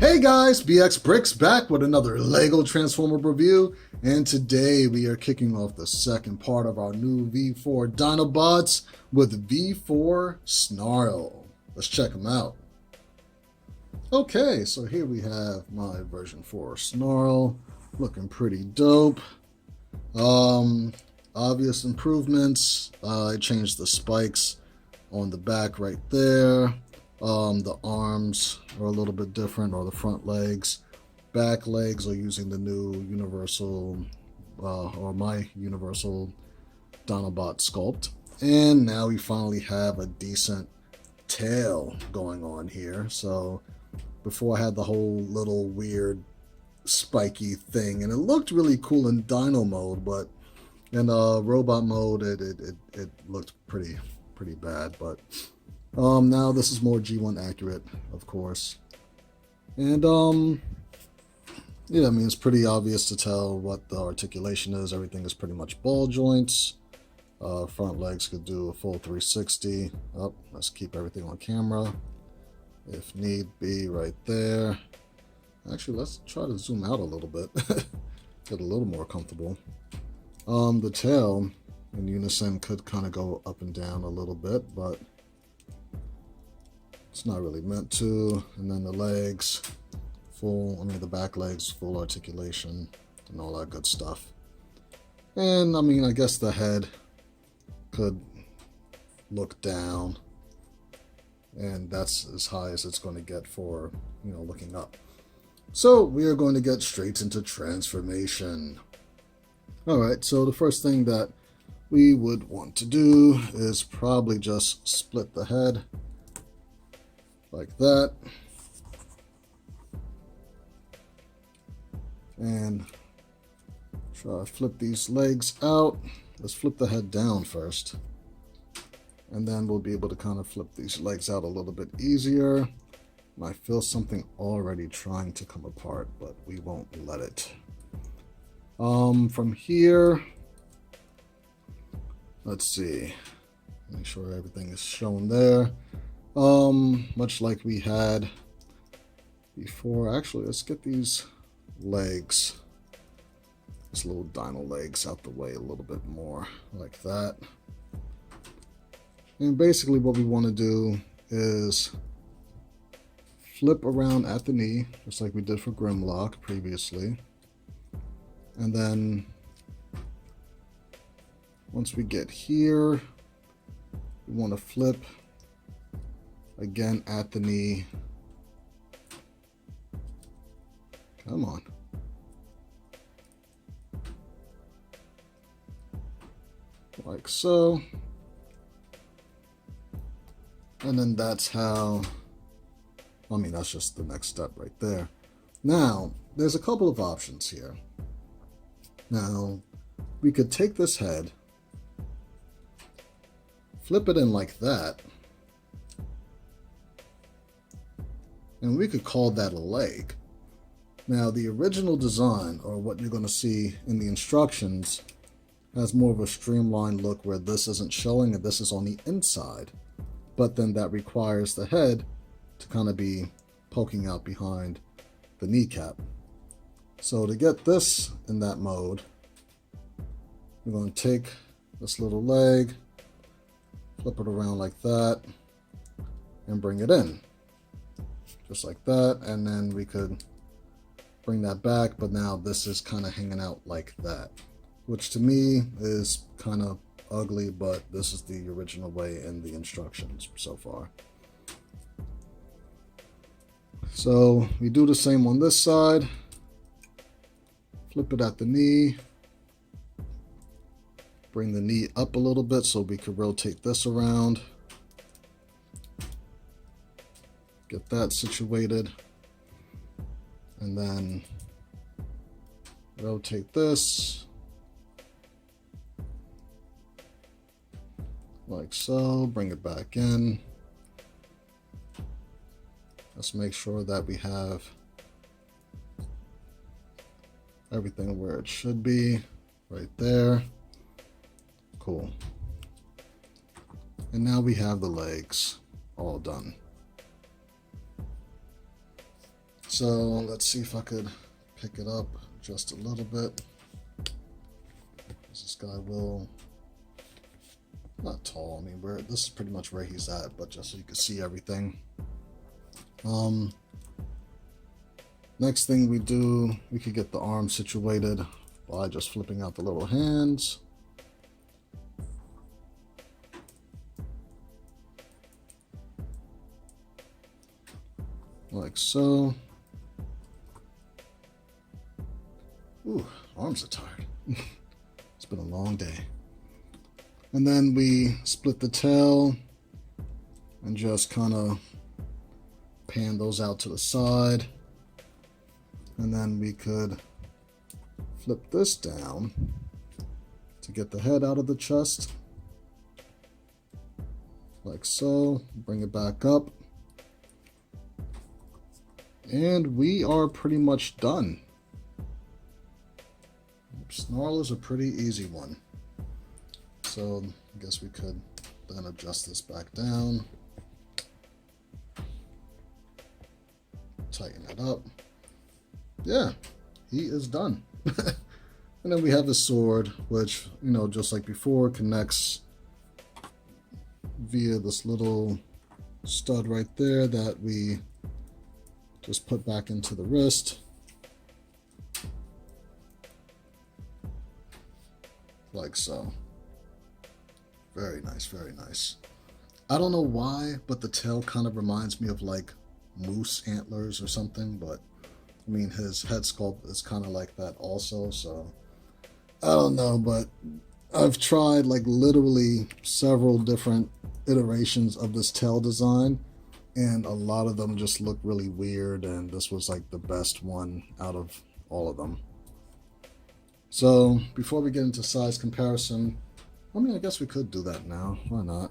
Hey guys, Brix back with another Lego Transformer review, and today we are kicking off the second part of our new V4 Dinobots with V4 Snarl. Let's check them out. Okay, so here we have my version 4 Snarl, looking pretty dope. Obvious improvements. I changed the spikes on the back right there. The arms are a little bit different, or the front legs. Back legs are using the new universal, or my universal Dinobot sculpt. And now we finally have a decent tail going on here. So before I had the whole little weird spiky thing, and it looked really cool in dino mode, but in robot mode it looked pretty bad. But now this is more G1 accurate, of course. And yeah, I mean, it's pretty obvious to tell what the articulation is. Everything is pretty much ball joints. Front legs could do a full 360. Oh, let's keep everything on camera if need be, right there. Actually, let's try to zoom out a little bit. Get a little more comfortable. The tail in unison could kind of go up and down a little bit, but it's not really meant to. And then the legs, the back legs, full articulation and all that good stuff. And I mean, I guess the head could look down, and that's as high as it's going to get for, looking up. So we are going to get straight into transformation. All right, so the first thing that we would want to do is probably just split the head like that, and try to flip these legs out. Let's flip the head down first, and then we'll be able to kind of flip these legs out a little bit easier. And I feel something already trying to come apart, but we won't let it. From here, let's see, make sure everything is shown there. Much like we had before. Actually, let's get these legs, these little dino legs, out the way a little bit more, like that. And basically what we want to do is flip around at the knee, just like we did for Grimlock previously. And then once we get here, we want to flip again at the knee. Come on. Like so. And then that's how, that's just the next step right there. Now, there's a couple of options here. Now, we could take this head, flip it in like that, and we could call that a leg. Now, the original design, or what you're going to see in the instructions, has more of a streamlined look where this isn't showing and this is on the inside. But then that requires the head to kind of be poking out behind the kneecap. So to get this in that mode, we're going to take this little leg, flip it around like that, and bring it in. Just like that, and then we could bring that back, but now this is kind of hanging out like that, which to me is kind of ugly, but this is the original way in the instructions so far. So we do the same on this side, flip it at the knee, bring the knee up a little bit so we could rotate this around. Get that situated, and then rotate this like so, bring it back in. Let's make sure that we have everything where it should be, right there. Cool. And now we have the legs all done. So let's see if I could pick it up just a little bit. This guy will, not tall, I mean, this is pretty much where he's at, but just so you can see everything. Next thing we do, we could get the arm situated by just flipping out the little hands. Like so. Ooh, arms are tired. It's been a long day. And then we split the tail and just kind of pan those out to the side. And then we could flip this down to get the head out of the chest. Like so. Bring it back up. And we are pretty much done. Snarl is a pretty easy one. So I guess we could then adjust this back down. Tighten it up. Yeah, he is done. And then we have the sword, which, you know, just like before, connects via this little stud right there that we just put back into the wrist. Like so. Very nice, very nice. I don't know why, but the tail kind of reminds me of like moose antlers or something, but I mean, his head sculpt is kind of like that also, so I don't know, but I've tried like literally several different iterations of this tail design, and a lot of them just look really weird, and this was like the best one out of all of them. So before we get into size comparison, I mean, I guess we could do that now. Why not?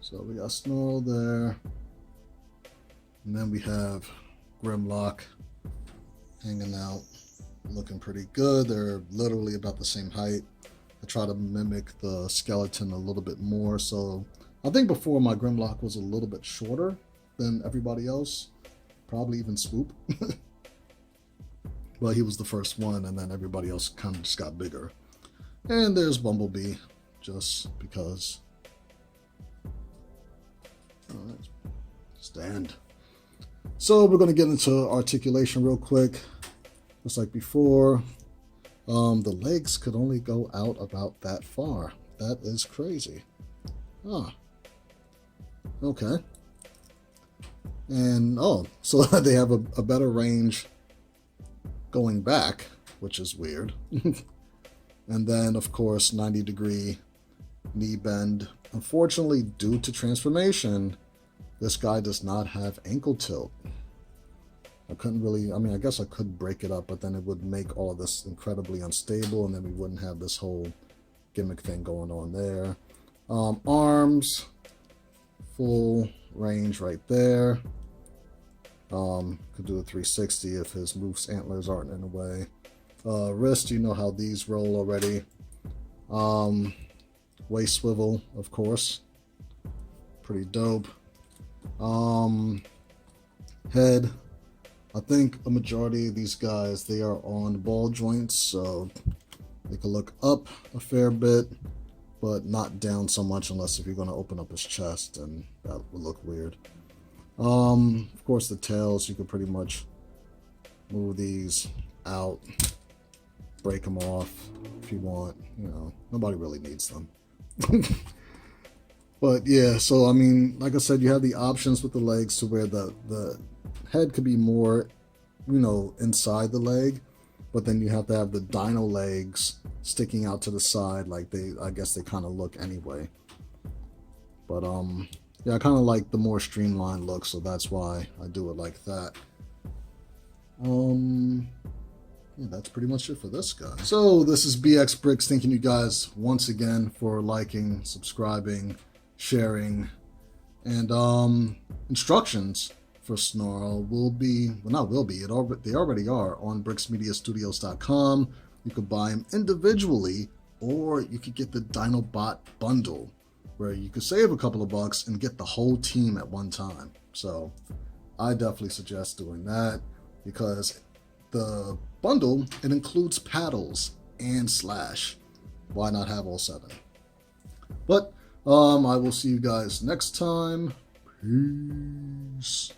So we got Snarl there, and then we have Grimlock hanging out, looking pretty good. They're literally about the same height. I try to mimic the skeleton a little bit more. So I think before my Grimlock was a little bit shorter than everybody else, probably even Swoop. Well, he was the first one, and then everybody else kind of just got bigger. And there's Bumblebee, just because. All right, stand. So we're going to get into articulation real quick. Just like before, the legs could only go out about that far. That is crazy. Ah. Okay. And, oh, so they have a better range going back, which is weird. And then, of course, 90-degree knee bend. Unfortunately, due to transformation, this guy does not have ankle tilt. I couldn't really, I mean, I guess I could break it up, but then it would make all of this incredibly unstable, and then we wouldn't have this whole gimmick thing going on there. Arms, full range right there. Could do a 360 if his moose antlers aren't in the way. Wrist, you know how these roll already. Waist swivel, of course. Pretty dope. Head. I think a majority of these guys, they are on ball joints, so they can look up a fair bit, but not down so much unless if you're going to open up his chest, and that would look weird. Of course, the tails, you could pretty much move these out, break them off if you want. You know, nobody really needs them. But yeah, so I mean, like I said, you have the options with the legs to where the head could be more, you know, inside the leg, but then you have to have the dino legs sticking out to the side, like I guess they kind of look anyway. But yeah, I kind of like the more streamlined look, so that's why I do it like that. Yeah, that's pretty much it for this guy. So this is BX Brix, thanking you guys once again for liking, subscribing, sharing, and instructions for Snarl will be, well, not will be, they already are on brixmediastudios.com. You could buy them individually, or you could get the Dinobot bundle, where you could save a couple of bucks and get the whole team at one time. So I definitely suggest doing that because the bundle, it includes paddles and slash. Why not have all 7? But I will see you guys next time. Peace.